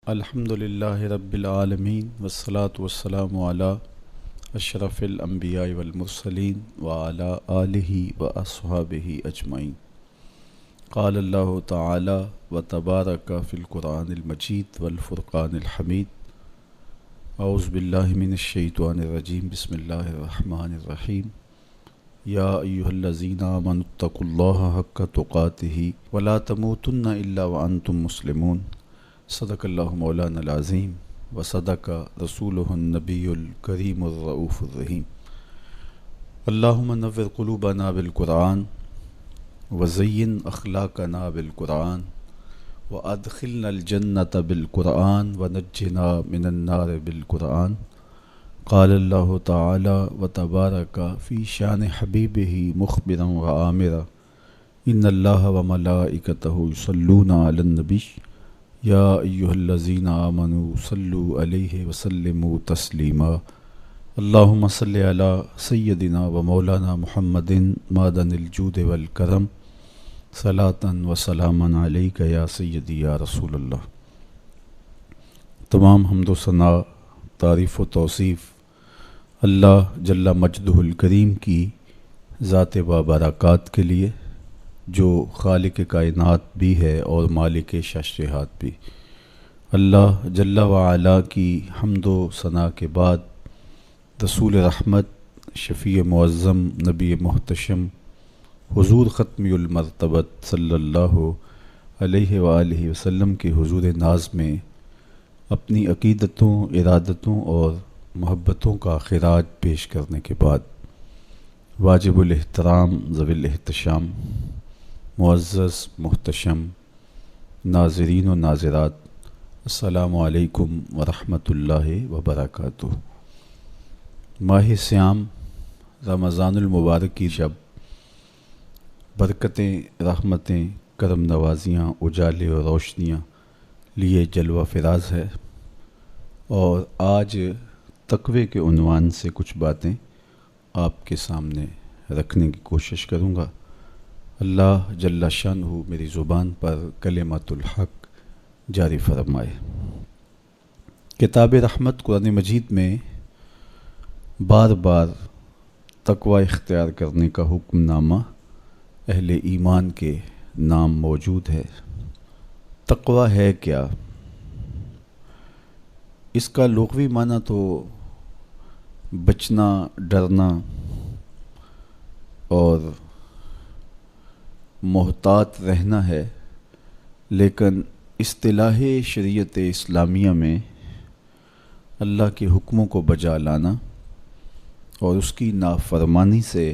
الحمد للہ رب العالمین والصلاة والسلام علی اشرف الانبیاء والمرسلین وعلی آلہ واصحابہ اجمعین۔ قال اللہ تعالی وتبارک فی القرآن المجید والفرقان الحمید۔ اعوذ باللہ من الشیطان الرجیم، بسم اللہ الرحمن الرحیم۔ یا ایہا الذین آمنوا اتقوا اللہ حق تقاتہ ولا تموتن الا وانتم مسلمون۔ صدق اللہ مولانا العظیم وصدق رسولہ النبی الکریم الرؤوف الرحیم۔ اللہم نور قلوبنا بالقرآن وزین اخلاقنا بالقرآن وادخلنا الجنة بالقرآن ونجنا من النار بالقرآن۔ قال اللہ تعالی وتبارک فی شان حبیبہ مخبرا وآمرا ان اللہ وملائکتہ یصلون علی النبی یا ایہا الذین آمنوا صلوا علیہ وسلموا تسلیما۔ اللہم صلی علی سیدنا و مولانا محمد معدن الجود والکرم صلاۃ و سلاما علیک یا سیدی یا رسول اللہ۔ تمام حمد و ثنا، تعریف و توصیف اللہ جل مجدہ الکریم کی ذات بابرکات کے لیے، جو خالق کائنات بھی ہے اور مالک ششرہات بھی۔ اللہ جل وعلا کی حمد و ثنا کے بعد رسول رحمت، شفیع معظم، نبی محتشم، حضور ختمی المرتبت صلی اللہ علیہ وآلہ وسلم کے حضور ناز میں اپنی عقیدتوں، ارادتوں اور محبتوں کا خراج پیش کرنے کے بعد واجب الاحترام، ذوی الاحتشام، معزز محتشم ناظرین و ناظرات، السلام علیکم ورحمۃ اللہ وبرکاتہ۔ ماہ سیام رمضان المبارک کی شب برکتیں، رحمتیں، کرم نوازیاں، اجالے اور روشنیاں لیے جلوہ فراز ہے، اور آج تقوی کے عنوان سے کچھ باتیں آپ کے سامنے رکھنے کی کوشش کروں گا۔ اللہ جل شانہ میری زبان پر کلمۃ الحق جاری فرمائے۔ کتاب رحمت قرآن مجید میں بار بار تقوی اختیار کرنے کا حکم نامہ اہل ایمان کے نام موجود ہے۔ تقوی ہے کیا؟ اس کا لغوی معنی تو بچنا، ڈرنا اور محتاط رہنا ہے، لیکن اصطلاح شریعت اسلامیہ میں اللہ کے حکموں کو بجا لانا اور اس کی نافرمانی سے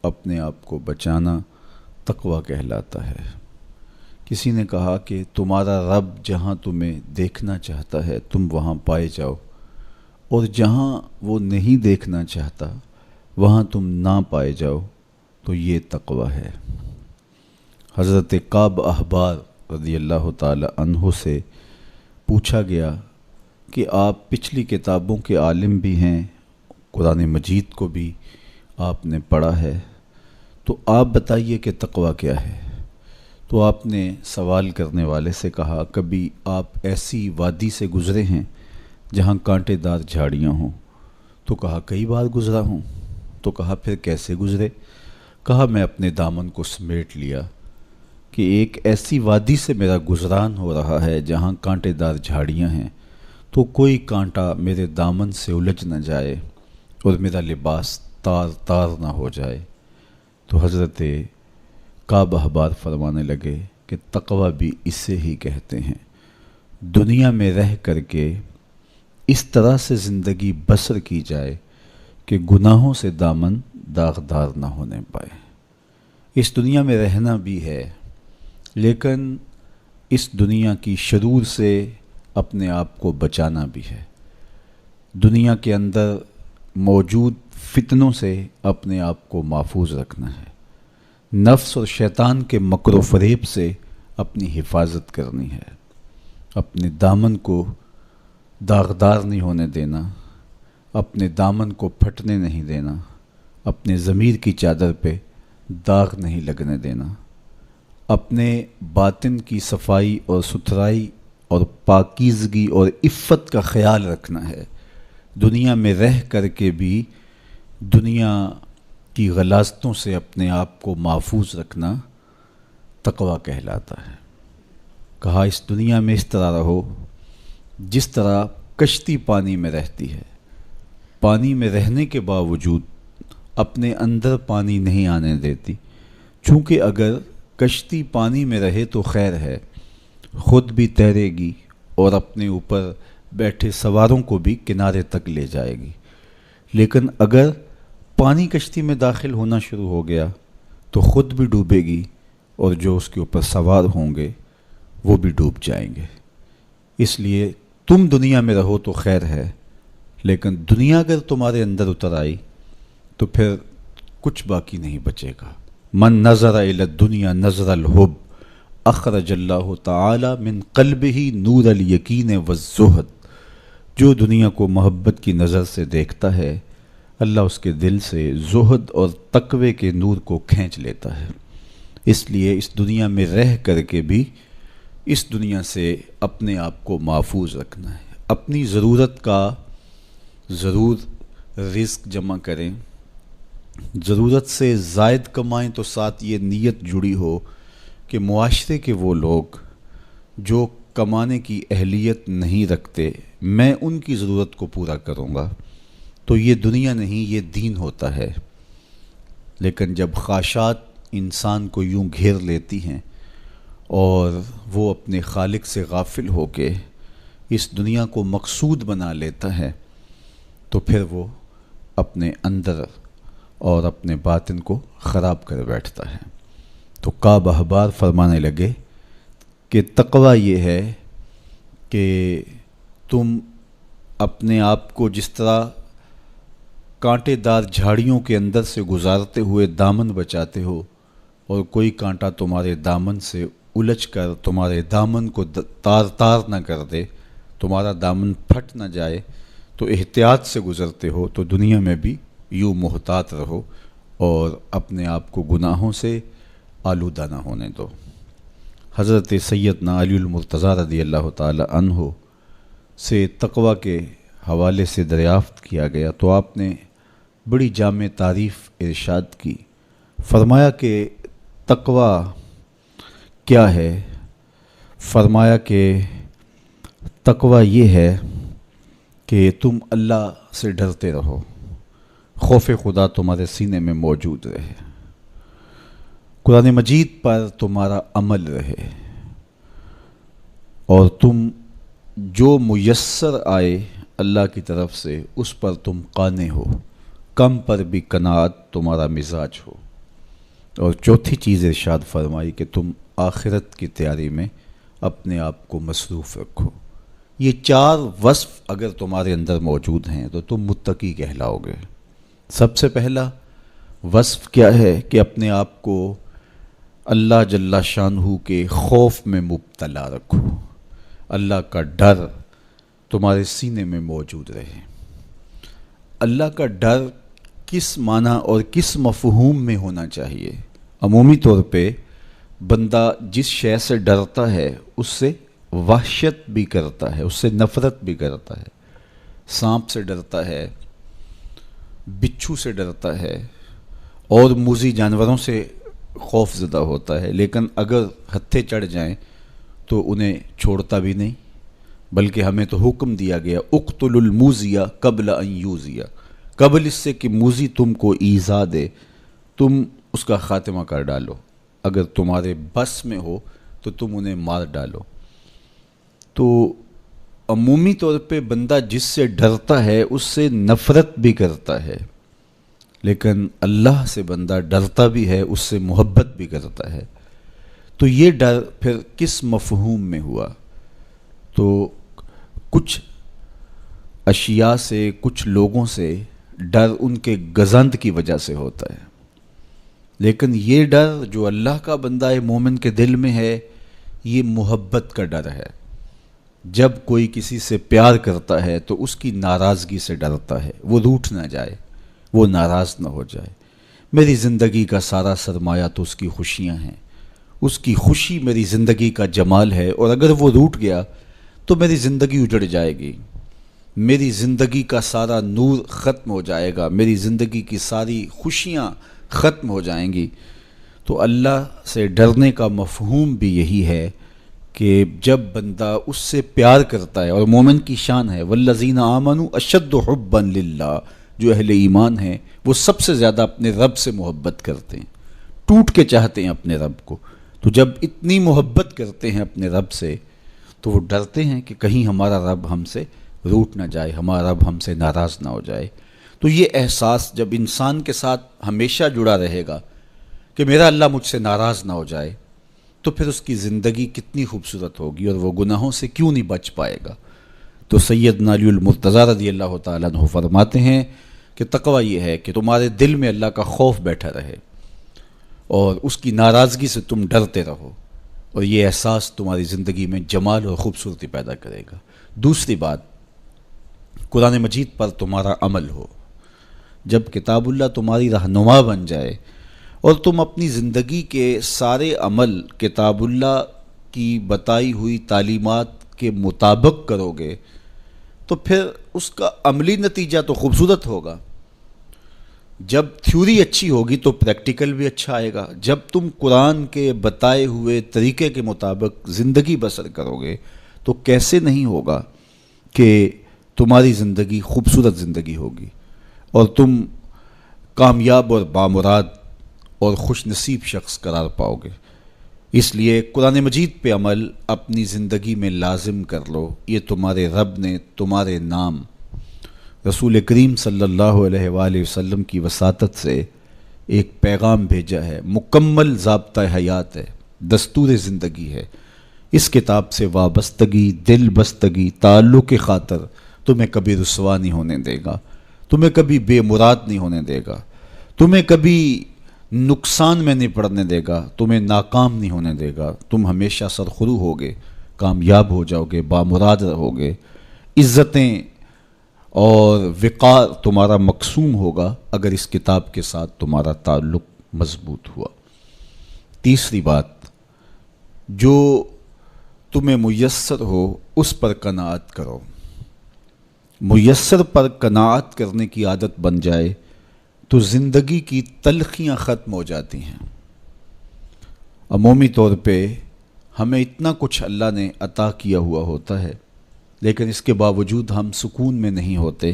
اپنے آپ کو بچانا تقوی کہلاتا ہے۔ کسی نے کہا کہ تمہارا رب جہاں تمہیں دیکھنا چاہتا ہے تم وہاں پائے جاؤ، اور جہاں وہ نہیں دیکھنا چاہتا وہاں تم نہ پائے جاؤ، تو یہ تقوی ہے۔ حضرت کعب احبار رضی اللہ تعالی عنہ سے پوچھا گیا کہ آپ پچھلی کتابوں کے عالم بھی ہیں، قرآن مجید کو بھی آپ نے پڑھا ہے، تو آپ بتائیے کہ تقوی کیا ہے؟ تو آپ نے سوال کرنے والے سے کہا، کبھی آپ ایسی وادی سے گزرے ہیں جہاں کانٹے دار جھاڑیاں ہوں؟ تو کہا کئی بار گزرا ہوں۔ تو کہا پھر کیسے گزرے؟ کہا میں اپنے دامن کو سمیٹ لیا کہ ایک ایسی وادی سے میرا گزران ہو رہا ہے جہاں کانٹے دار جھاڑیاں ہیں، تو کوئی کانٹا میرے دامن سے الجھ نہ جائے اور میرا لباس تار تار نہ ہو جائے۔ تو حضرت کعب احبار فرمانے لگے کہ تقوی بھی اسے ہی کہتے ہیں، دنیا میں رہ کر کے اس طرح سے زندگی بسر کی جائے کہ گناہوں سے دامن داغدار نہ ہونے پائے۔ اس دنیا میں رہنا بھی ہے، لیکن اس دنیا کی شرور سے اپنے آپ کو بچانا بھی ہے۔ دنیا کے اندر موجود فتنوں سے اپنے آپ کو محفوظ رکھنا ہے، نفس اور شیطان کے مکر و فریب سے اپنی حفاظت کرنی ہے، اپنے دامن کو داغدار نہیں ہونے دینا، اپنے دامن کو پھٹنے نہیں دینا، اپنے ضمیر کی چادر پہ داغ نہیں لگنے دینا، اپنے باطن کی صفائی اور ستھرائی اور پاکیزگی اور عفت کا خیال رکھنا ہے۔ دنیا میں رہ کر کے بھی دنیا کی غلاظتوں سے اپنے آپ کو محفوظ رکھنا تقویٰ کہلاتا ہے۔ کہا اس دنیا میں اس طرح رہو جس طرح کشتی پانی میں رہتی ہے، پانی میں رہنے کے باوجود اپنے اندر پانی نہیں آنے دیتی، چونکہ اگر کشتی پانی میں رہے تو خیر ہے، خود بھی تیرے گی اور اپنے اوپر بیٹھے سواروں کو بھی کنارے تک لے جائے گی، لیکن اگر پانی کشتی میں داخل ہونا شروع ہو گیا تو خود بھی ڈوبے گی اور جو اس کے اوپر سوار ہوں گے وہ بھی ڈوب جائیں گے۔ اس لیے تم دنیا میں رہو تو خیر ہے، لیکن دنیا اگر تمہارے اندر اتر آئی تو پھر کچھ باقی نہیں بچے گا۔ من نظر الی الدنیا نظر الحب اخرج اللہ تعالی من قلبہ نور الیقین والزہد۔ جو دنیا کو محبت کی نظر سے دیکھتا ہے، اللہ اس کے دل سے زہد اور تقوی کے نور کو کھینچ لیتا ہے۔ اس لیے اس دنیا میں رہ کر کے بھی اس دنیا سے اپنے آپ کو محفوظ رکھنا ہے۔ اپنی ضرورت کا ضرور رزق جمع کریں، ضرورت سے زائد کمائیں تو ساتھ یہ نیت جڑی ہو کہ معاشرے کے وہ لوگ جو کمانے کی اہلیت نہیں رکھتے میں ان کی ضرورت کو پورا کروں گا، تو یہ دنیا نہیں یہ دین ہوتا ہے۔ لیکن جب خواہشات انسان کو یوں گھیر لیتی ہیں اور وہ اپنے خالق سے غافل ہو کے اس دنیا کو مقصود بنا لیتا ہے تو پھر وہ اپنے اندر اور اپنے باطن کو خراب کر بیٹھتا ہے۔ تو کعب احبار فرمانے لگے کہ تقویٰ یہ ہے کہ تم اپنے آپ کو جس طرح کانٹے دار جھاڑیوں کے اندر سے گزارتے ہوئے دامن بچاتے ہو اور کوئی کانٹا تمہارے دامن سے الجھ کر تمہارے دامن کو تار تار نہ کر دے، تمہارا دامن پھٹ نہ جائے، تو احتیاط سے گزرتے ہو، تو دنیا میں بھی یوں محتاط رہو اور اپنے آپ کو گناہوں سے آلودہ نہ ہونے دو۔ حضرت سیدنا علی المرتضیٰ رضی اللہ تعالی عنہ سے تقویٰ کے حوالے سے دریافت کیا گیا تو آپ نے بڑی جامع تعریف ارشاد کی۔ فرمایا کہ تقویٰ کیا ہے؟ فرمایا کہ تقویٰ یہ ہے کہ تم اللہ سے ڈرتے رہو، خوف خدا تمہارے سینے میں موجود رہے، قرآن مجید پر تمہارا عمل رہے، اور تم جو میسر آئے اللہ کی طرف سے اس پر تم قانع ہو، کم پر بھی قناعت تمہارا مزاج ہو، اور چوتھی چیز ارشاد فرمائی کہ تم آخرت کی تیاری میں اپنے آپ کو مصروف رکھو۔ یہ چار وصف اگر تمہارے اندر موجود ہیں تو تم متقی کہلاؤ گے۔ سب سے پہلا وصف کیا ہے کہ اپنے آپ کو اللہ جل شانہ کے خوف میں مبتلا رکھو، اللہ کا ڈر تمہارے سینے میں موجود رہے۔ اللہ کا ڈر کس معنی اور کس مفہوم میں ہونا چاہیے؟ عمومی طور پہ بندہ جس شے سے ڈرتا ہے اس سے وحشت بھی کرتا ہے، اس سے نفرت بھی کرتا ہے۔ سانپ سے ڈرتا ہے، بچھو سے ڈرتا ہے اور موذی جانوروں سے خوف زدہ ہوتا ہے، لیکن اگر ہتھے چڑھ جائیں تو انہیں چھوڑتا بھی نہیں، بلکہ ہمیں تو حکم دیا گیا اقتل الموذی قبل ان یوذی، قبل اس سے کہ موذی تم کو ایذا دے تم اس کا خاتمہ کر ڈالو، اگر تمہارے بس میں ہو تو تم انہیں مار ڈالو۔ تو عمومی طور پہ بندہ جس سے ڈرتا ہے اس سے نفرت بھی کرتا ہے، لیکن اللہ سے بندہ ڈرتا بھی ہے، اس سے محبت بھی کرتا ہے۔ تو یہ ڈر پھر کس مفہوم میں ہوا؟ تو کچھ اشیاء سے، کچھ لوگوں سے ڈر ان کے گزند کی وجہ سے ہوتا ہے، لیکن یہ ڈر جو اللہ کا بندہ مومن کے دل میں ہے یہ محبت کا ڈر ہے۔ جب کوئی کسی سے پیار کرتا ہے تو اس کی ناراضگی سے ڈرتا ہے، وہ روٹھ نہ جائے، وہ ناراض نہ ہو جائے۔ میری زندگی کا سارا سرمایہ تو اس کی خوشیاں ہیں، اس کی خوشی میری زندگی کا جمال ہے، اور اگر وہ روٹھ گیا تو میری زندگی اجڑ جائے گی، میری زندگی کا سارا نور ختم ہو جائے گا، میری زندگی کی ساری خوشیاں ختم ہو جائیں گی۔ تو اللہ سے ڈرنے کا مفہوم بھی یہی ہے کہ جب بندہ اس سے پیار کرتا ہے، اور مومن کی شان ہے والذین آمنوا اشد حبا للہ، جو اہل ایمان ہیں وہ سب سے زیادہ اپنے رب سے محبت کرتے ہیں، ٹوٹ کے چاہتے ہیں اپنے رب کو۔ تو جب اتنی محبت کرتے ہیں اپنے رب سے تو وہ ڈرتے ہیں کہ کہیں ہمارا رب ہم سے روٹ نہ جائے، ہمارا رب ہم سے ناراض نہ ہو جائے۔ تو یہ احساس جب انسان کے ساتھ ہمیشہ جڑا رہے گا کہ میرا اللہ مجھ سے ناراض نہ ہو جائے، تو پھر اس کی زندگی کتنی خوبصورت ہوگی اور وہ گناہوں سے کیوں نہیں بچ پائے گا۔ تو سیدنا علی المرتضیٰ رضی اللہ تعالیٰ عنہ فرماتے ہیں کہ تقوی یہ ہے کہ تمہارے دل میں اللہ کا خوف بیٹھا رہے اور اس کی ناراضگی سے تم ڈرتے رہو، اور یہ احساس تمہاری زندگی میں جمال اور خوبصورتی پیدا کرے گا۔ دوسری بات، قرآن مجید پر تمہارا عمل ہو۔ جب کتاب اللہ تمہاری رہنما بن جائے اور تم اپنی زندگی کے سارے عمل کتاب اللہ کی بتائی ہوئی تعلیمات کے مطابق کرو گے تو پھر اس کا عملی نتیجہ تو خوبصورت ہوگا۔ جب تھیوری اچھی ہوگی تو پریکٹیکل بھی اچھا آئے گا۔ جب تم قرآن کے بتائے ہوئے طریقے کے مطابق زندگی بسر کرو گے تو کیسے نہیں ہوگا کہ تمہاری زندگی خوبصورت زندگی ہوگی اور تم کامیاب اور بامراد اور خوش نصیب شخص قرار پاؤ گے۔ اس لیے قرآن مجید پہ عمل اپنی زندگی میں لازم کر لو۔ یہ تمہارے رب نے تمہارے نام رسول کریم صلی اللہ علیہ وآلہ وسلم کی وساطت سے ایک پیغام بھیجا ہے، مکمل ضابطہ حیات ہے، دستور زندگی ہے۔ اس کتاب سے وابستگی، دل بستگی، تعلق کی خاطر تمہیں کبھی رسوا نہیں ہونے دے گا، تمہیں کبھی بے مراد نہیں ہونے دے گا، تمہیں کبھی نقصان میں نہیں پڑنے دے گا، تمہیں ناکام نہیں ہونے دے گا۔ تم ہمیشہ سرخرو ہوگے، کامیاب ہو جاؤ گے، بامراد رہو گے، عزتیں اور وقار تمہارا مقسوم ہوگا اگر اس کتاب کے ساتھ تمہارا تعلق مضبوط ہوا۔ تیسری بات، جو تمہیں میسر ہو اس پر قناعت کرو۔ میسر پر قناعت کرنے کی عادت بن جائے تو زندگی کی تلخیاں ختم ہو جاتی ہیں۔ عمومی طور پہ ہمیں اتنا کچھ اللہ نے عطا کیا ہوا ہوتا ہے، لیکن اس کے باوجود ہم سکون میں نہیں ہوتے،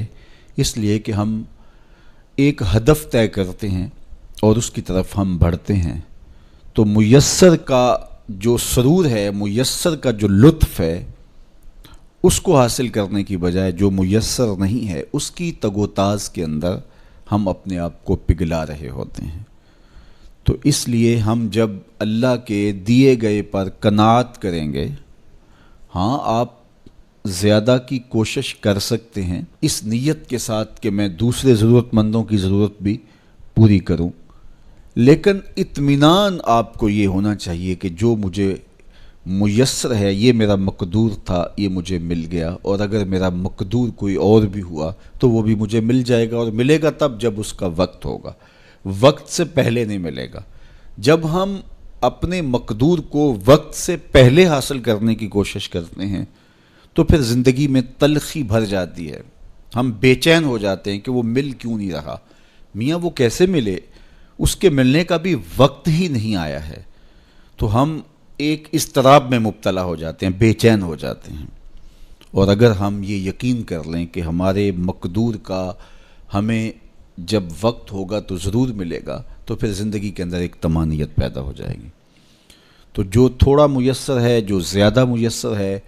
اس لیے کہ ہم ایک ہدف طے کرتے ہیں اور اس کی طرف ہم بڑھتے ہیں۔ تو میسر کا جو سرور ہے، میسر کا جو لطف ہے، اس کو حاصل کرنے کی بجائے جو میسر نہیں ہے اس کی تگ و تاز کے اندر ہم اپنے آپ کو پگھلا رہے ہوتے ہیں۔ تو اس لیے ہم جب اللہ کے دیے گئے پر قناعت کریں گے، ہاں آپ زیادہ کی کوشش کر سکتے ہیں اس نیت کے ساتھ کہ میں دوسرے ضرورت مندوں کی ضرورت بھی پوری کروں، لیکن اطمینان آپ کو یہ ہونا چاہیے کہ جو مجھے میسر ہے، یہ میرا مقدور تھا، یہ مجھے مل گیا، اور اگر میرا مقدور کوئی اور بھی ہوا تو وہ بھی مجھے مل جائے گا، اور ملے گا تب جب اس کا وقت ہوگا، وقت سے پہلے نہیں ملے گا۔ جب ہم اپنے مقدور کو وقت سے پہلے حاصل کرنے کی کوشش کرتے ہیں تو پھر زندگی میں تلخی بھر جاتی ہے، ہم بے چین ہو جاتے ہیں کہ وہ مل کیوں نہیں رہا، میاں وہ کیسے ملے، اس کے ملنے کا بھی وقت ہی نہیں آیا ہے۔ تو ہم ایک اضطراب میں مبتلا ہو جاتے ہیں، بے چین ہو جاتے ہیں۔ اور اگر ہم یہ یقین کر لیں کہ ہمارے مقدور کا ہمیں جب وقت ہوگا تو ضرور ملے گا، تو پھر زندگی کے اندر ایک طمانینت پیدا ہو جائے گی۔ تو جو تھوڑا میسر ہے، جو زیادہ میسر ہے،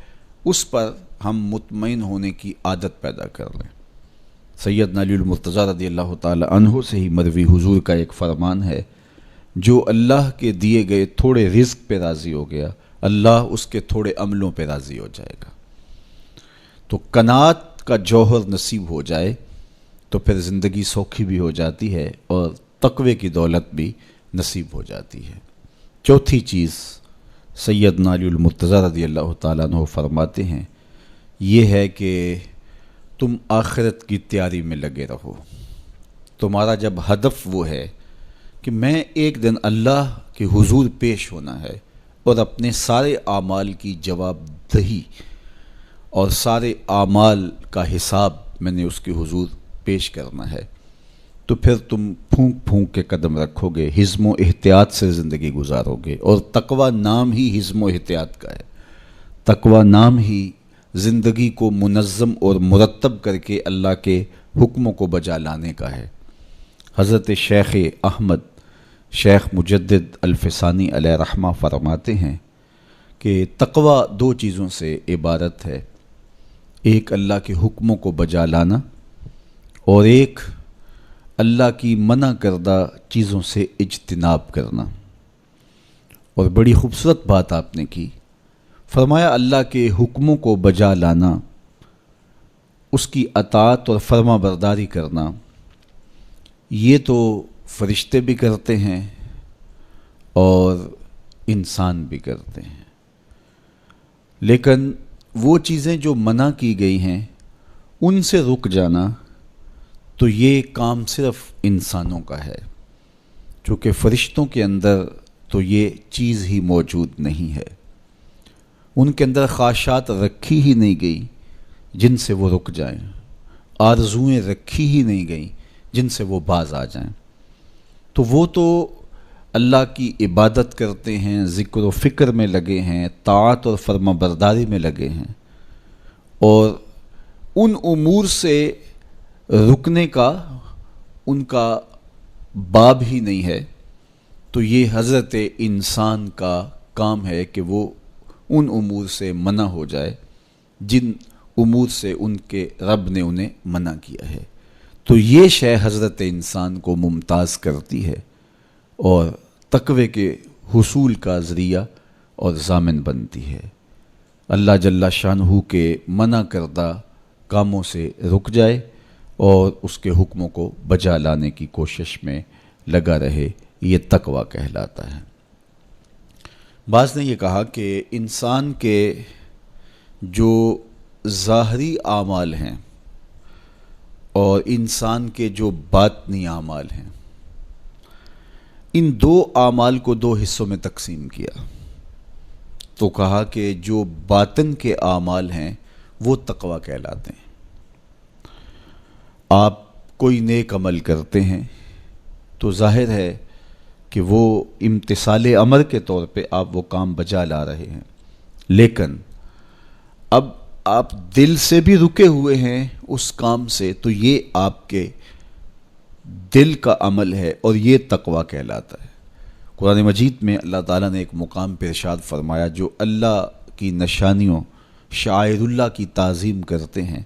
اس پر ہم مطمئن ہونے کی عادت پیدا کر لیں۔ سیدنا علی المرتضیٰ رضی اللہ تعالی عنہ سے ہی مروی حضور کا ایک فرمان ہے، جو اللہ کے دیے گئے تھوڑے رزق پہ راضی ہو گیا، اللہ اس کے تھوڑے عملوں پہ راضی ہو جائے گا۔ تو قناعت کا جوہر نصیب ہو جائے تو پھر زندگی سوکھی بھی ہو جاتی ہے اور تقوی کی دولت بھی نصیب ہو جاتی ہے۔ چوتھی چیز سیدنا علی المرتضیٰ رضی اللہ تعالیٰ عنہ فرماتے ہیں، یہ ہے کہ تم آخرت کی تیاری میں لگے رہو۔ تمہارا جب ہدف وہ ہے کہ میں ایک دن اللہ کے حضور پیش ہونا ہے اور اپنے سارے اعمال کی جواب دہی اور سارے اعمال کا حساب میں نے اس کے حضور پیش کرنا ہے، تو پھر تم پھونک پھونک کے قدم رکھو گے، حزم و احتیاط سے زندگی گزارو گے۔ اور تقوی نام ہی حزم و احتیاط کا ہے، تقوی نام ہی زندگی کو منظم اور مرتب کر کے اللہ کے حکموں کو بجا لانے کا ہے۔ حضرت شیخ احمد شیخ مجدد الفسانی علیہ رحمہ فرماتے ہیں کہ تقوی دو چیزوں سے عبارت ہے، ایک اللہ کے حکموں کو بجا لانا اور ایک اللہ کی منع کردہ چیزوں سے اجتناب کرنا۔ اور بڑی خوبصورت بات آپ نے کی، فرمایا اللہ کے حکموں کو بجا لانا، اس کی اطاعت اور فرما برداری کرنا، یہ تو فرشتے بھی کرتے ہیں اور انسان بھی کرتے ہیں، لیکن وہ چیزیں جو منع کی گئی ہیں ان سے رک جانا تو یہ کام صرف انسانوں کا ہے، چونکہ فرشتوں کے اندر تو یہ چیز ہی موجود نہیں ہے، ان کے اندر خواہشات رکھی ہی نہیں گئی جن سے وہ رک جائیں، آرزوئیں رکھی ہی نہیں گئیں جن سے وہ باز آ جائیں۔ تو وہ تو اللہ کی عبادت کرتے ہیں، ذکر و فکر میں لگے ہیں، طاعت اور فرما برداری میں لگے ہیں، اور ان امور سے رکنے کا ان کا باب ہی نہیں ہے، تو یہ حضرت انسان کا کام ہے کہ وہ ان امور سے منع ہو جائے جن امور سے ان کے رب نے انہیں منع کیا ہے۔ تو یہ شے حضرت انسان کو ممتاز کرتی ہے اور تقوی کے حصول کا ذریعہ اور ضامن بنتی ہے۔ اللہ جل شانہ کے منع کردہ کاموں سے رک جائے اور اس کے حکموں کو بجا لانے کی کوشش میں لگا رہے، یہ تقوی کہلاتا ہے۔ بعض نے یہ کہا کہ انسان کے جو ظاہری اعمال ہیں اور انسان کے جو باطنی اعمال ہیں، ان دو اعمال کو دو حصوں میں تقسیم کیا، تو کہا کہ جو باطن کے اعمال ہیں وہ تقوی کہلاتے ہیں۔ آپ کوئی نیک عمل کرتے ہیں تو ظاہر ہے کہ وہ امتثال امر کے طور پہ آپ وہ کام بجا لا رہے ہیں، لیکن اب آپ دل سے بھی رکے ہوئے ہیں اس کام سے، تو یہ آپ کے دل کا عمل ہے اور یہ تقوی کہلاتا ہے۔ قرآن مجید میں اللہ تعالیٰ نے ایک مقام پہ ارشاد فرمایا، جو اللہ کی نشانیوں شعائر اللہ کی تعظیم کرتے ہیں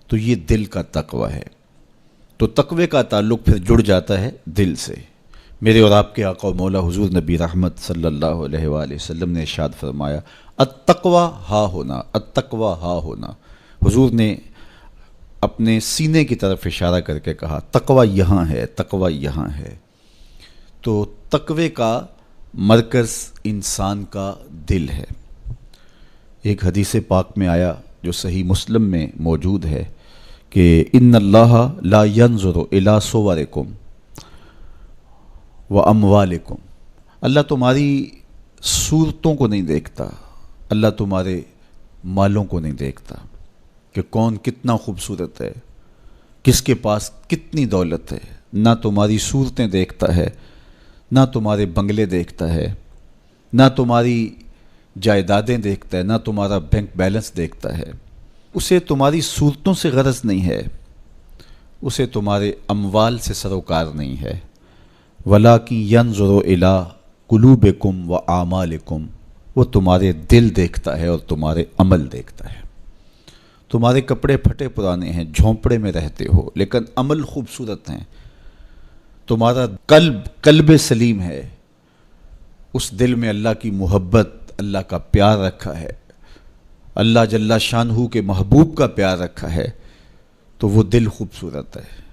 تو یہ دل کا تقوی ہے۔ تو تقوی کا تعلق پھر جڑ جاتا ہے دل سے۔ میرے اور آپ کے آقا و مولا حضور نبی رحمت صلی اللہ علیہ وآلہ وسلم نے ارشاد فرمایا، التقوی ہا ہونا، التقوی ہا ہونا۔ حضور نے اپنے سینے کی طرف اشارہ کر کے کہا تقوی یہاں ہے، تقوی یہاں ہے۔ تو تقوی کا مرکز انسان کا دل ہے۔ ایک حدیث پاک میں آیا جو صحیح مسلم میں موجود ہے کہ ان اللہ لا ينظر الى صورکم واموالکم، اللہ تمہاری صورتوں کو نہیں دیکھتا، اللہ تمہارے مالوں کو نہیں دیکھتا کہ کون کتنا خوبصورت ہے، کس کے پاس کتنی دولت ہے، نہ تمہاری صورتیں دیکھتا ہے، نہ تمہارے بنگلے دیکھتا ہے، نہ تمہاری جائیدادیں دیکھتا ہے، نہ تمہارا بینک بیلنس دیکھتا ہے۔ اسے تمہاری صورتوں سے غرض نہیں ہے، اسے تمہارے اموال سے سروکار نہیں ہے، وَلَٰكِن يَنظُرُ إِلَىٰ قُلُوبِكُمْ وَأَعْمَالِكُمْ، وہ تمہارے دل دیکھتا ہے اور تمہارے عمل دیکھتا ہے۔ تمہارے کپڑے پھٹے پرانے ہیں، جھونپڑے میں رہتے ہو، لیکن عمل خوبصورت ہیں، تمہارا قلب سلیم ہے، اس دل میں اللہ کی محبت، اللہ کا پیار رکھا ہے، اللہ جل شانہ کے محبوب کا پیار رکھا ہے، تو وہ دل خوبصورت ہے۔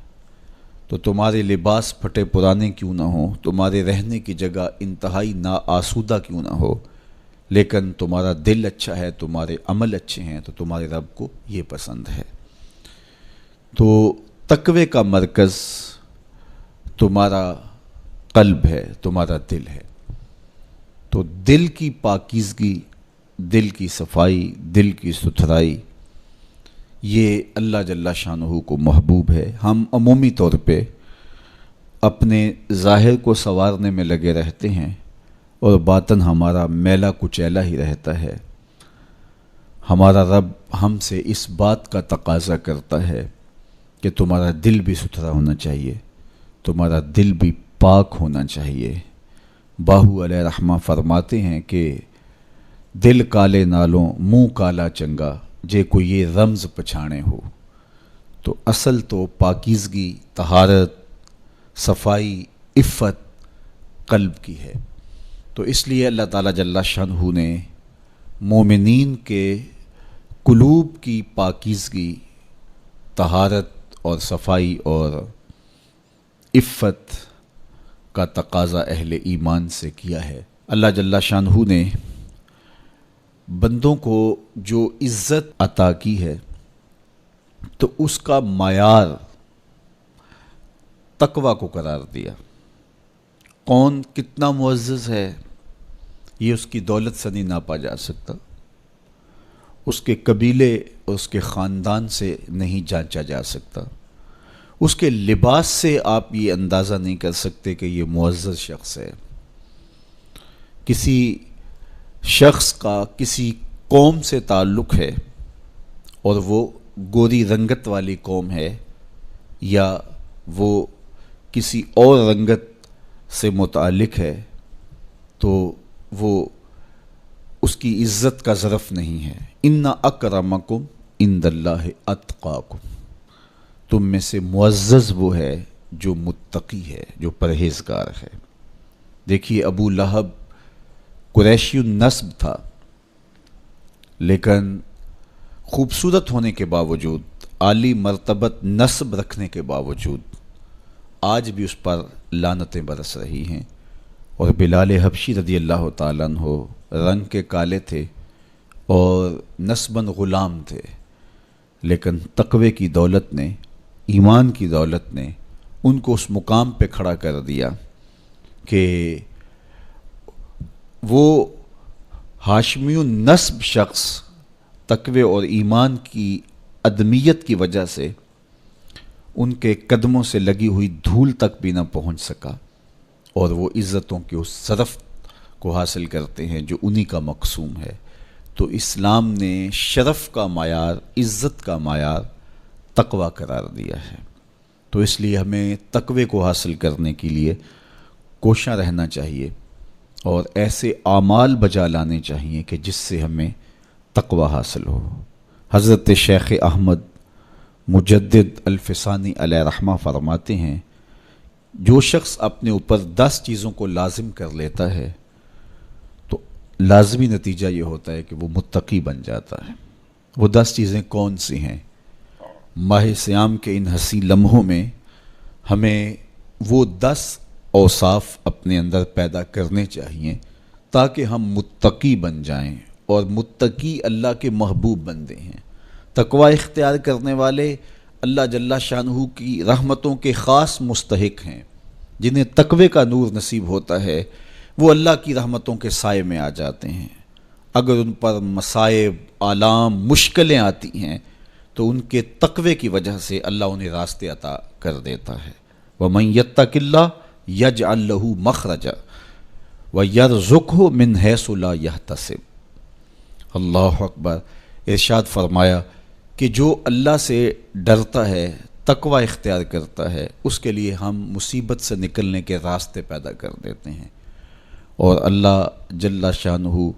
تو تمہارے لباس پھٹے پرانے کیوں نہ ہوں، تمہارے رہنے کی جگہ انتہائی ناآسودہ کیوں نہ ہو، لیکن تمہارا دل اچھا ہے، تمہارے عمل اچھے ہیں، تو تمہارے رب کو یہ پسند ہے۔ تو تقوی کا مرکز تمہارا قلب ہے، تمہارا دل ہے۔ تو دل کی پاکیزگی، دل کی صفائی، دل کی ستھرائی یہ اللہ جل شانہ کو محبوب ہے۔ ہم عمومی طور پہ اپنے ظاہر کو سنوارنے میں لگے رہتے ہیں اور باطن ہمارا میلا کچیلا ہی رہتا ہے۔ ہمارا رب ہم سے اس بات کا تقاضا کرتا ہے کہ تمہارا دل بھی ستھرا ہونا چاہیے، تمہارا دل بھی پاک ہونا چاہیے۔ باہو علیہ رحمہ فرماتے ہیں کہ دل کالے نالوں منہ کالا چنگا، جے کوئی یہ رمز پچھانے ہو۔ تو اصل تو پاکیزگی، طہارت، صفائی، عفت قلب کی ہے۔ تو اس لیے اللہ تعالیٰ جل شانہ نے مومنین کے قلوب کی پاکیزگی، طہارت اور صفائی اور عفت کا تقاضا اہل ایمان سے کیا ہے۔ اللہ جل شانہ نے بندوں کو جو عزت عطا کی ہے تو اس کا معیار تقویٰ کو قرار دیا۔ کون کتنا معزز ہے یہ اس کی دولت سے نہیں ناپا جا سکتا، اس کے قبیلے اور اس کے خاندان سے نہیں جانچا جا سکتا، اس کے لباس سے آپ یہ اندازہ نہیں کر سکتے کہ یہ معزز شخص ہے۔ کسی شخص کا کسی قوم سے تعلق ہے اور وہ گوری رنگت والی قوم ہے، یا وہ کسی اور رنگت سے متعلق ہے، تو وہ اس کی عزت کا ظرف نہیں ہے۔ ان اکرمکم عند اللہ اتقاکم، تم میں سے معزز وہ ہے جو متقی ہے، جو پرہیزگار ہے۔ دیکھیے ابو لہب قریشی النسب تھا، لیکن خوبصورت ہونے کے باوجود، عالی مرتبت نسب رکھنے کے باوجود آج بھی اس پر لعنتیں برس رہی ہیں۔ اور بلال حبشی رضی اللہ تعالیٰ عنہ رنگ کے کالے تھے اور نسباً غلام تھے، لیکن تقوی کی دولت نے، ایمان کی دولت نے ان کو اس مقام پہ کھڑا کر دیا کہ وہ ہاشمی النسب شخص تقوی اور ایمان کی عدمیت کی وجہ سے ان کے قدموں سے لگی ہوئی دھول تک بھی نہ پہنچ سکا، اور وہ عزتوں کے اس شرف کو حاصل کرتے ہیں جو انہی کا مقسوم ہے۔ تو اسلام نے شرف کا معیار، عزت کا معیار تقوی قرار دیا ہے۔ تو اس لیے ہمیں تقوی کو حاصل کرنے کے لیے کوشاں رہنا چاہیے اور ایسے اعمال بجا لانے چاہیے کہ جس سے ہمیں تقوی حاصل ہو۔ حضرت شیخ احمد مجدد الفسانی علیہ رحمہ فرماتے ہیں، جو شخص اپنے اوپر 10 چیزوں کو لازم کر لیتا ہے تو لازمی نتیجہ یہ ہوتا ہے کہ وہ متقی بن جاتا ہے۔ وہ 10 چیزیں کون سی ہیں؟ ماہ صیام کے ان حسین لمحوں میں ہمیں وہ 10 اوصاف اپنے اندر پیدا کرنے چاہیے تاکہ ہم متقی بن جائیں، اور متقی اللہ کے محبوب بندے ہیں۔ تقوی اختیار کرنے والے اللہ جل شانہ کی رحمتوں کے خاص مستحق ہیں۔ جنہیں تقوی کا نور نصیب ہوتا ہے وہ اللہ کی رحمتوں کے سائے میں آ جاتے ہیں۔ اگر ان پر مصائب، آلام، مشکلیں آتی ہیں تو ان کے تقوی کی وجہ سے اللہ انہیں راستے عطا کر دیتا ہے۔ وَمَن يَتَّقِ اللَّهَ يَجْعَل لَّهُ مَخْرَجًا وَيَرْزُقْهُ مِنْ حَيْثُ لَا يَحْتَسِبُ۔ اللہ اکبر۔ ارشاد فرمایا کہ جو اللہ سے ڈرتا ہے، تقوی اختیار کرتا ہے، اس کے لیے ہم مصیبت سے نکلنے کے راستے پیدا کر دیتے ہیں، اور اللہ جل شانہ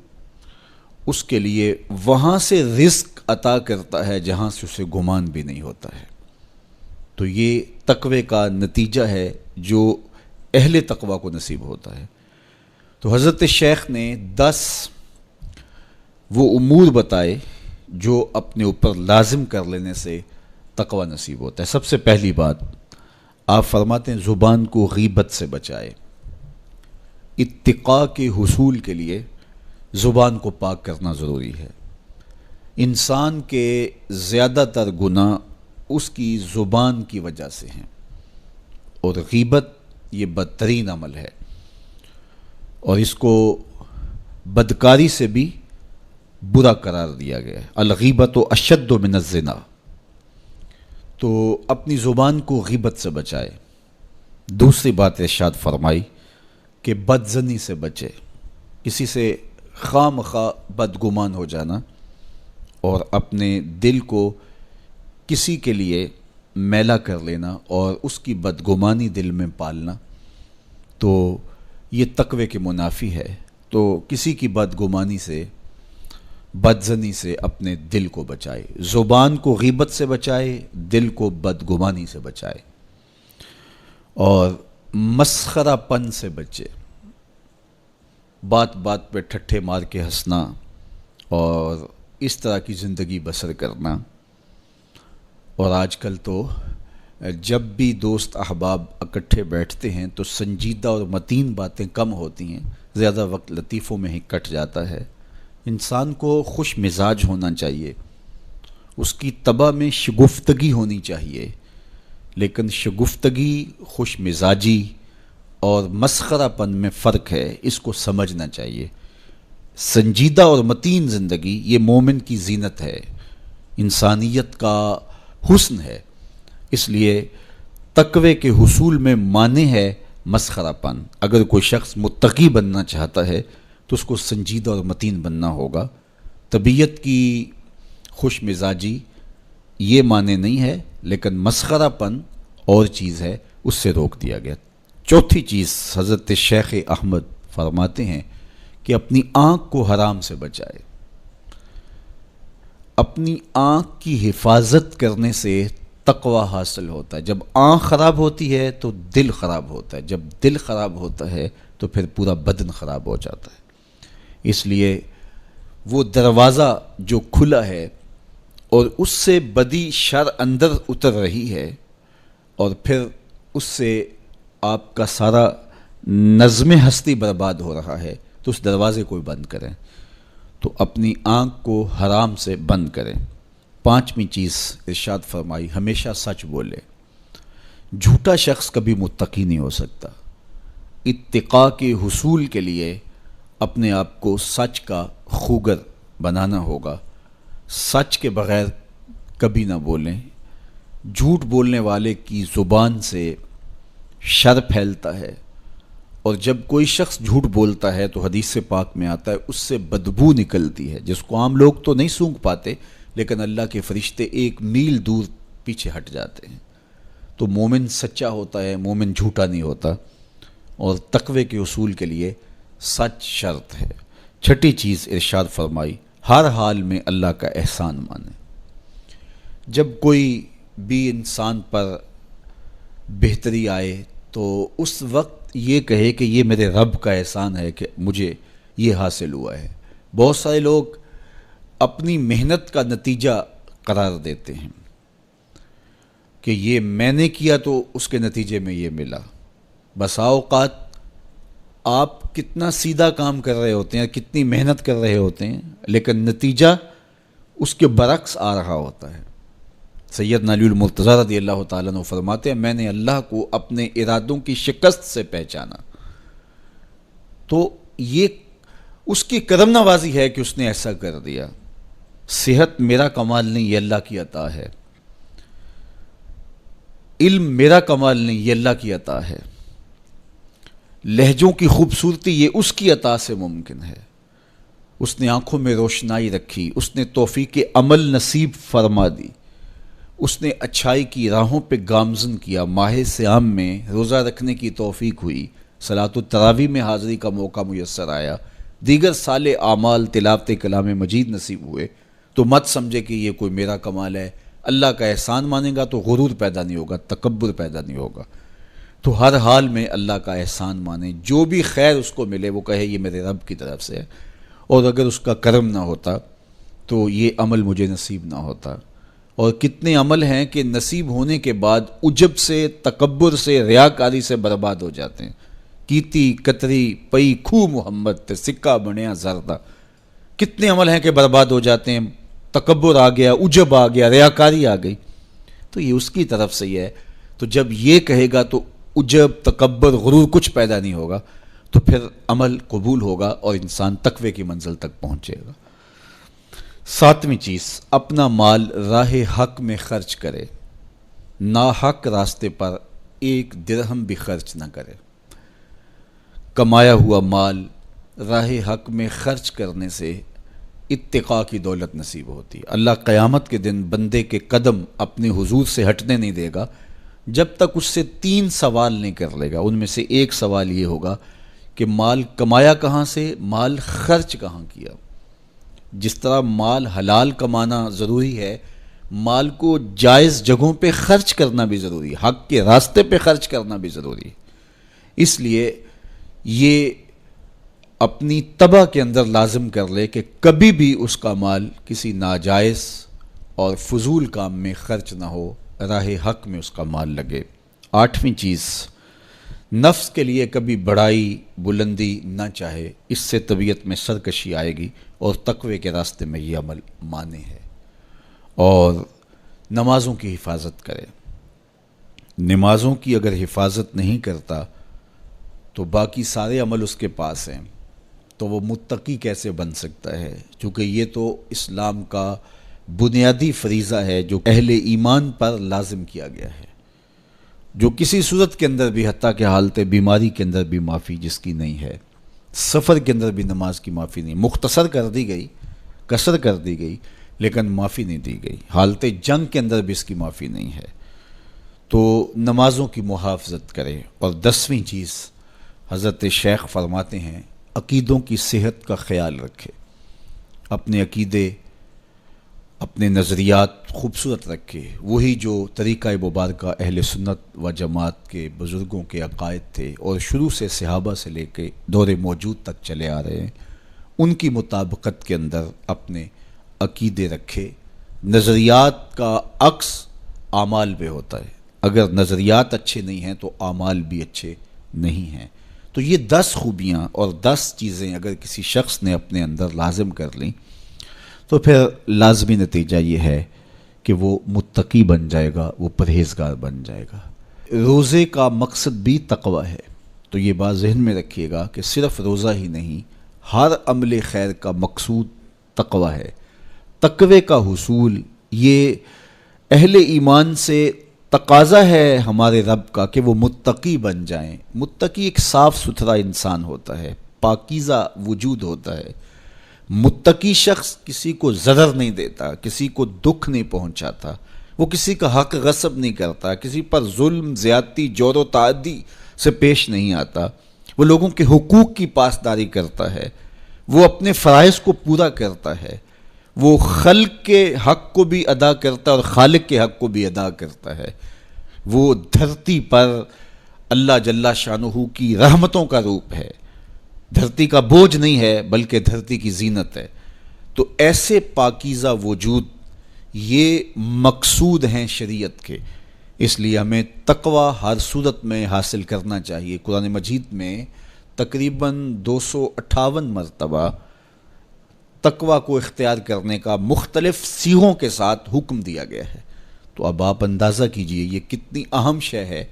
اس کے لیے وہاں سے رزق عطا کرتا ہے جہاں سے اسے گمان بھی نہیں ہوتا ہے۔ تو یہ تقوی کا نتیجہ ہے جو اہل تقوی کو نصیب ہوتا ہے۔ تو حضرت شیخ نے 10 وہ امور بتائے جو اپنے اوپر لازم کر لینے سے تقوی نصیب ہوتا ہے۔ سب سے پہلی بات آپ فرماتے ہیں زبان کو غیبت سے بچائے۔ اتقاء کے حصول کے لیے زبان کو پاک کرنا ضروری ہے۔ انسان کے زیادہ تر گناہ اس کی زبان کی وجہ سے ہیں، اور غیبت یہ بدترین عمل ہے، اور اس کو بدکاری سے بھی برا قرار دیا گیا ہے۔ الغیبت اشد من الزنا، تو اپنی زبان کو غیبت سے بچائے۔ دوسری بات ارشاد فرمائی کہ بدظنی سے بچے، کسی سے خواہ مخواہ بدگمان ہو جانا اور اپنے دل کو کسی کے لیے میلا کر لینا اور اس کی بدگمانی دل میں پالنا، تو یہ تقوی کے منافی ہے۔ تو کسی کی بدگمانی سے، بدظنی سے اپنے دل کو بچائے، زبان کو غیبت سے بچائے، دل کو بدگمانی سے بچائے، اور مسخرہ پن سے بچے، بات بات پہ ٹھٹھے مار کے ہنسنا اور اس طرح کی زندگی بسر کرنا۔ اور آج کل تو جب بھی دوست احباب اکٹھے بیٹھتے ہیں تو سنجیدہ اور متین باتیں کم ہوتی ہیں، زیادہ وقت لطیفوں میں ہی کٹ جاتا ہے۔ انسان کو خوش مزاج ہونا چاہیے، اس کی طبع میں شگفتگی ہونی چاہیے، لیکن شگفتگی، خوش مزاجی اور مسخرہ پن میں فرق ہے، اس کو سمجھنا چاہیے۔ سنجیدہ اور متین زندگی یہ مومن کی زینت ہے، انسانیت کا حسن ہے۔ اس لیے تقوی کے حصول میں مانع ہے مسخرہ پن۔ اگر کوئی شخص متقی بننا چاہتا ہے تو اس کو سنجیدہ اور متین بننا ہوگا۔ طبیعت کی خوش مزاجی یہ معنی نہیں ہے، لیکن مسخرہ پن اور چیز ہے، اس سے روک دیا گیا۔ چوتھی چیز حضرت شیخ احمد فرماتے ہیں کہ اپنی آنکھ کو حرام سے بچائے۔ اپنی آنکھ کی حفاظت کرنے سے تقوی حاصل ہوتا ہے۔ جب آنکھ خراب ہوتی ہے تو دل خراب ہوتا ہے، جب دل خراب ہوتا ہے تو پھر پورا بدن خراب ہو جاتا ہے۔ اس لیے وہ دروازہ جو کھلا ہے اور اس سے بدی شر اندر اتر رہی ہے اور پھر اس سے آپ کا سارا نظم ہستی برباد ہو رہا ہے، تو اس دروازے کو بند کریں، تو اپنی آنکھ کو حرام سے بند کریں۔ پانچویں چیز ارشاد فرمائی، ہمیشہ سچ بولے۔ جھوٹا شخص کبھی متقی نہیں ہو سکتا۔ اتقاء کے حصول کے لیے اپنے آپ کو سچ کا خوگر بنانا ہوگا۔ سچ کے بغیر کبھی نہ بولیں۔ جھوٹ بولنے والے کی زبان سے شر پھیلتا ہے، اور جب کوئی شخص جھوٹ بولتا ہے تو حدیث پاک میں آتا ہے اس سے بدبو نکلتی ہے، جس کو عام لوگ تو نہیں سونگھ پاتے، لیکن اللہ کے فرشتے 1 میل دور پیچھے ہٹ جاتے ہیں۔ تو مومن سچا ہوتا ہے، مومن جھوٹا نہیں ہوتا، اور تقوی کے اصول کے لیے سچ شرط ہے۔ چھٹی چیز ارشاد فرمائی، ہر حال میں اللہ کا احسان مانے۔ جب کوئی بھی انسان پر بہتری آئے تو اس وقت یہ کہے کہ یہ میرے رب کا احسان ہے کہ مجھے یہ حاصل ہوا ہے۔ بہت سارے لوگ اپنی محنت کا نتیجہ قرار دیتے ہیں کہ یہ میں نے کیا تو اس کے نتیجے میں یہ ملا۔ بسا اوقات آپ کتنا سیدھا کام کر رہے ہوتے ہیں، کتنی محنت کر رہے ہوتے ہیں، لیکن نتیجہ اس کے برعکس آ رہا ہوتا ہے۔ سیدنا علی المرتضیٰ رضی اللہ تعالیٰ عنہ فرماتے ہیں، میں نے اللہ کو اپنے ارادوں کی شکست سے پہچانا، تو یہ اس کی کرم نوازی ہے کہ اس نے ایسا کر دیا۔ صحت میرا کمال نہیں، یہ اللہ کی عطا ہے۔ علم میرا کمال نہیں، یہ اللہ کی عطا ہے۔ لہجوں کی خوبصورتی یہ اس کی عطا سے ممکن ہے۔ اس نے آنکھوں میں روشنائی رکھی، اس نے توفیق عمل نصیب فرما دی، اس نے اچھائی کی راہوں پہ گامزن کیا۔ ماہ صیام میں روزہ رکھنے کی توفیق ہوئی، صلاۃ التراویح میں حاضری کا موقع میسر آیا، دیگر صالح اعمال تلاوت کلام مجید نصیب ہوئے، تو مت سمجھے کہ یہ کوئی میرا کمال ہے۔ اللہ کا احسان مانے گا تو غرور پیدا نہیں ہوگا، تکبر پیدا نہیں ہوگا۔ تو ہر حال میں اللہ کا احسان مانے، جو بھی خیر اس کو ملے وہ کہے یہ میرے رب کی طرف سے ہے، اور اگر اس کا کرم نہ ہوتا تو یہ عمل مجھے نصیب نہ ہوتا۔ اور کتنے عمل ہیں کہ نصیب ہونے کے بعد عجب سے، تکبر سے، ریاکاری سے برباد ہو جاتے ہیں۔ کیتی کتری پئی کھو محمد تے سکہ بنیا زردہ، کتنے عمل ہیں کہ برباد ہو جاتے ہیں، تکبر آ گیا، عجب آ گیا، ریاکاری آ گئی، تو یہ اس کی طرف سے ہی ہے۔ تو جب یہ کہے گا تو عجب، تکبر، غرور کچھ پیدا نہیں ہوگا، تو پھر عمل قبول ہوگا اور انسان تقوی کی منزل تک پہنچے گا۔ ساتویں چیز، اپنا مال راہ حق میں خرچ کرے۔ ناحق راستے پر ایک درہم بھی خرچ نہ کرے۔ کمایا ہوا مال راہ حق میں خرچ کرنے سے اتقاء کی دولت نصیب ہوتی ہے۔ اللہ قیامت کے دن بندے کے قدم اپنے حضور سے ہٹنے نہیں دے گا جب تک اس سے 3 سوال نہیں کر لے گا۔ ان میں سے ایک سوال یہ ہوگا کہ مال کمایا کہاں سے، مال خرچ کہاں کیا۔ جس طرح مال حلال کمانا ضروری ہے، مال کو جائز جگہوں پہ خرچ کرنا بھی ضروری ہے، حق کے راستے پہ خرچ کرنا بھی ضروری ہے۔ اس لیے یہ اپنی طبع کے اندر لازم کر لے کہ کبھی بھی اس کا مال کسی ناجائز اور فضول کام میں خرچ نہ ہو، راہ حق میں اس کا مال لگے۔ 8ویں چیز، نفس کے لیے کبھی بڑائی بلندی نہ چاہے، اس سے طبیعت میں سرکشی آئے گی اور تقوی کے راستے میں یہ عمل مانے ہے۔ اور نمازوں کی حفاظت کرے۔ نمازوں کی اگر حفاظت نہیں کرتا تو باقی سارے عمل اس کے پاس ہیں، تو وہ متقی کیسے بن سکتا ہے؟ چونکہ یہ تو اسلام کا بنیادی فریضہ ہے جو اہل ایمان پر لازم کیا گیا ہے، جو کسی صورت کے اندر بھی، حتیٰ کہ حالت بیماری کے اندر بھی معافی جس کی نہیں ہے، سفر کے اندر بھی نماز کی معافی نہیں، مختصر کر دی گئی، قصر کر دی گئی، لیکن معافی نہیں دی گئی، حالت جنگ کے اندر بھی اس کی معافی نہیں ہے۔ تو نمازوں کی محافظت کرے۔ اور 10ویں چیز، حضرت شیخ فرماتے ہیں عقیدوں کی صحت کا خیال رکھے، اپنے عقیدے اپنے نظریات خوبصورت رکھے، وہی جو طریقہ مبارکہ اہل سنت و جماعت کے بزرگوں کے عقائد تھے اور شروع سے صحابہ سے لے کے دور موجود تک چلے آ رہے ہیں، ان کی مطابقت کے اندر اپنے عقیدے رکھے۔ نظریات کا عکس اعمال پہ ہوتا ہے، اگر نظریات اچھے نہیں ہیں تو اعمال بھی اچھے نہیں ہیں۔ تو یہ 10 خوبیاں اور 10 چیزیں اگر کسی شخص نے اپنے اندر لازم کر لیں تو پھر لازمی نتیجہ یہ ہے کہ وہ متقی بن جائے گا، وہ پرہیزگار بن جائے گا۔ روزے کا مقصد بھی تقوی ہے، تو یہ بات ذہن میں رکھیے گا کہ صرف روزہ ہی نہیں، ہر عمل خیر کا مقصود تقوی ہے۔ تقوی کا حصول یہ اہل ایمان سے تقاضا ہے ہمارے رب کا کہ وہ متقی بن جائیں۔ متقی ایک صاف ستھرا انسان ہوتا ہے، پاکیزہ وجود ہوتا ہے۔ متقی شخص کسی کو ضرر نہیں دیتا، کسی کو دکھ نہیں پہنچاتا، وہ کسی کا حق غصب نہیں کرتا، کسی پر ظلم، زیادتی، جور و تعدی سے پیش نہیں آتا، وہ لوگوں کے حقوق کی پاسداری کرتا ہے، وہ اپنے فرائض کو پورا کرتا ہے، وہ خلق کے حق کو بھی ادا کرتا ہے اور خالق کے حق کو بھی ادا کرتا ہے، وہ دھرتی پر اللہ جل شانہ کی رحمتوں کا روپ ہے، دھرتی کا بوجھ نہیں ہے بلکہ دھرتی کی زینت ہے۔ تو ایسے پاکیزہ وجود یہ مقصود ہیں شریعت کے، اس لیے ہمیں تقوی ہر صورت میں حاصل کرنا چاہیے۔ قرآن مجید میں تقریباً 258 مرتبہ تقوی کو اختیار کرنے کا مختلف صیغوں کے ساتھ حکم دیا گیا ہے۔ تو اب آپ اندازہ کیجئے یہ کتنی اہم شے ہے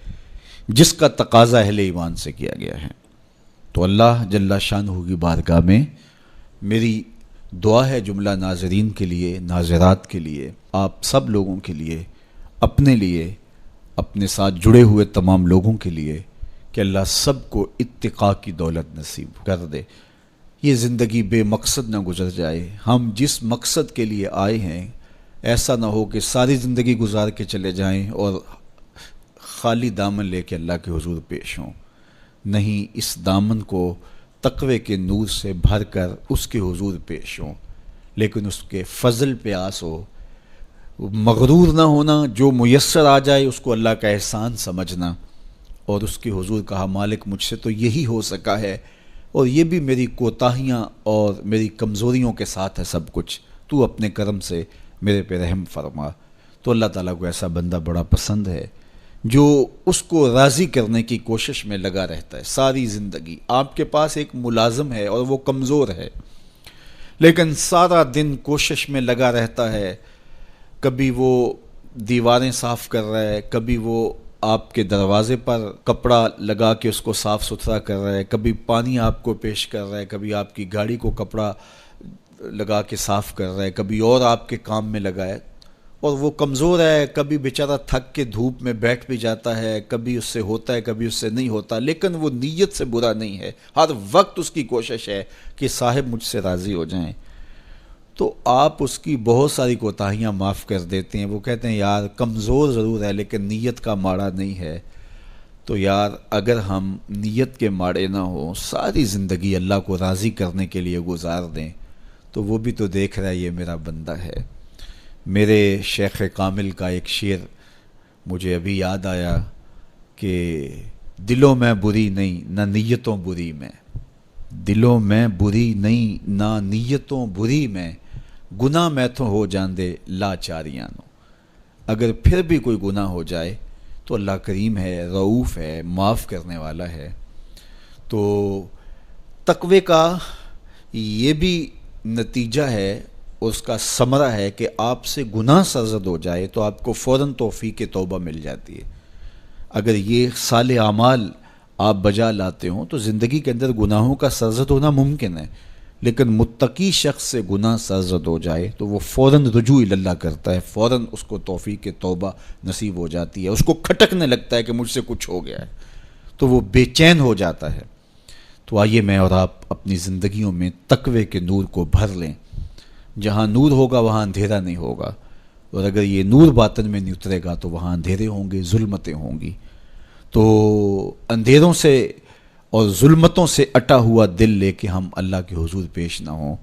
جس کا تقاضا اہل ایمان سے کیا گیا ہے۔ تو اللہ جل شانہ کی بارگاہ میں میری دعا ہے جملہ ناظرین کے لیے، ناظرات کے لیے، آپ سب لوگوں کے لیے، اپنے لیے، اپنے ساتھ جڑے ہوئے تمام لوگوں کے لیے کہ اللہ سب کو اتقاء کی دولت نصیب کر دے۔ یہ زندگی بے مقصد نہ گزر جائے، ہم جس مقصد کے لیے آئے ہیں ایسا نہ ہو کہ ساری زندگی گزار کے چلے جائیں اور خالی دامن لے کے اللہ کے حضور پیش ہوں۔ نہیں، اس دامن کو تقوی کے نور سے بھر کر اس کے حضور پیش ہوں، لیکن اس کے فضل پہ آس ہو، مغرور نہ ہونا، جو میسر آ جائے اس کو اللہ کا احسان سمجھنا، اور اس کے حضور کہا مالک مجھ سے تو یہی ہو سکا ہے، اور یہ بھی میری کوتاہیاں اور میری کمزوریوں کے ساتھ ہے سب کچھ، تو اپنے کرم سے میرے پہ رحم فرما۔ تو اللہ تعالیٰ کو ایسا بندہ بڑا پسند ہے جو اس کو راضی کرنے کی کوشش میں لگا رہتا ہے ساری زندگی۔ آپ کے پاس ایک ملازم ہے اور وہ کمزور ہے، لیکن سارا دن کوشش میں لگا رہتا ہے، کبھی وہ دیواریں صاف کر رہا ہے، کبھی وہ آپ کے دروازے پر کپڑا لگا کے اس کو صاف ستھرا کر رہا ہے، کبھی پانی آپ کو پیش کر رہا ہے، کبھی آپ کی گاڑی کو کپڑا لگا کے صاف کر رہا ہے، کبھی اور آپ کے کام میں لگا ہے، اور وہ کمزور ہے، کبھی بیچارہ تھک کے دھوپ میں بیٹھ بھی جاتا ہے، کبھی اس سے ہوتا ہے کبھی اس سے نہیں ہوتا، لیکن وہ نیت سے برا نہیں ہے، ہر وقت اس کی کوشش ہے کہ صاحب مجھ سے راضی ہو جائیں، تو آپ اس کی بہت ساری کوتاہیاں معاف کر دیتے ہیں۔ وہ کہتے ہیں یار کمزور ضرور ہے لیکن نیت کا ماڑا نہیں ہے۔ تو یار اگر ہم نیت کے ماڑے نہ ہوں، ساری زندگی اللہ کو راضی کرنے کے لیے گزار دیں، تو وہ بھی تو دیکھ رہا ہے یہ میرا بندہ ہے۔ میرے شیخ کامل کا ایک شعر مجھے ابھی یاد آیا کہ دلوں میں بری نہیں نہ نیتوں بری میں، دلوں میں بری نہیں نہ نیتوں بری میں، گناہ میں تو ہو جاندے لاچاریاں نو۔ اگر پھر بھی کوئی گناہ ہو جائے تو اللہ کریم ہے، رؤوف ہے، معاف کرنے والا ہے۔ تو تقوی کا یہ بھی نتیجہ ہے، اس کا ثمرہ ہے کہ آپ سے گناہ سرزد ہو جائے تو آپ کو فوراً توفیق توبہ مل جاتی ہے۔ اگر یہ صالح اعمال آپ بجا لاتے ہوں تو زندگی کے اندر گناہوں کا سرزد ہونا ممکن ہے، لیکن متقی شخص سے گناہ سرزد ہو جائے تو وہ فوراً رجوع اللہ کرتا ہے، فوراً اس کو توفیق توبہ نصیب ہو جاتی ہے، اس کو کھٹکنے لگتا ہے کہ مجھ سے کچھ ہو گیا ہے، تو وہ بے چین ہو جاتا ہے۔ تو آئیے میں اور آپ اپنی زندگیوں میں تقوی کے نور کو بھر لیں۔ جہاں نور ہوگا وہاں اندھیرا نہیں ہوگا، اور اگر یہ نور باطن میں نہیں اترے گا تو وہاں اندھیرے ہوں گے، ظلمتیں ہوں گی۔ تو اندھیروں سے اور ظلمتوں سے اٹا ہوا دل لے کے ہم اللہ کے حضور پیش نہ ہوں،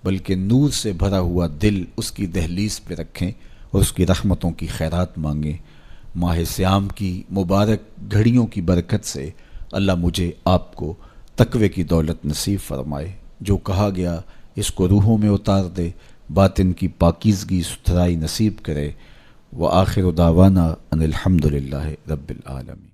بلکہ نور سے بھرا ہوا دل اس کی دہلیز پہ رکھیں اور اس کی رحمتوں کی خیرات مانگیں۔ ماہ سیام کی مبارک گھڑیوں کی برکت سے اللہ مجھے آپ کو تقوی کی دولت نصیب فرمائے۔ جو کہا گیا اس کو روحوں میں اتار دے، باطن کی پاکیزگی ستھرائی نصیب کرے۔ وآخر دعوانا ان الحمدللہ رب العالمین۔